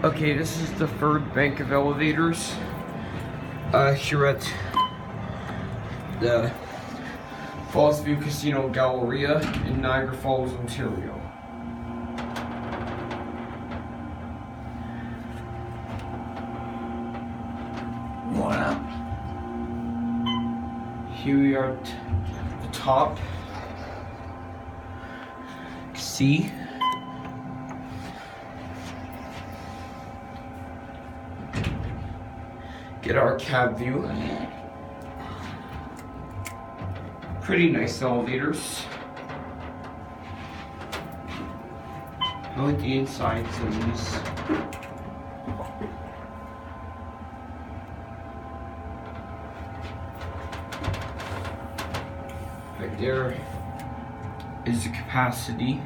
Okay, this is the third bank of elevators here at the Fallsview Casino Galleria in Niagara Falls, Ontario. Wow. Here we are at the top. See? Get our cab view. Pretty nice elevators. I like the insides of these. Right there is the capacity.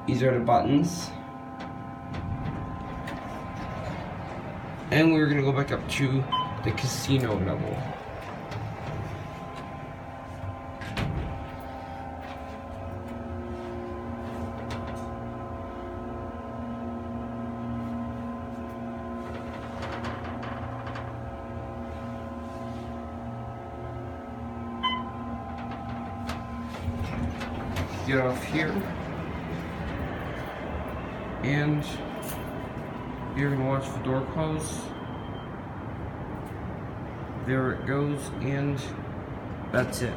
These are the buttons. And we're gonna go back up to the casino level. Get off here. And you're gonna watch the door close. There it goes, and that's it.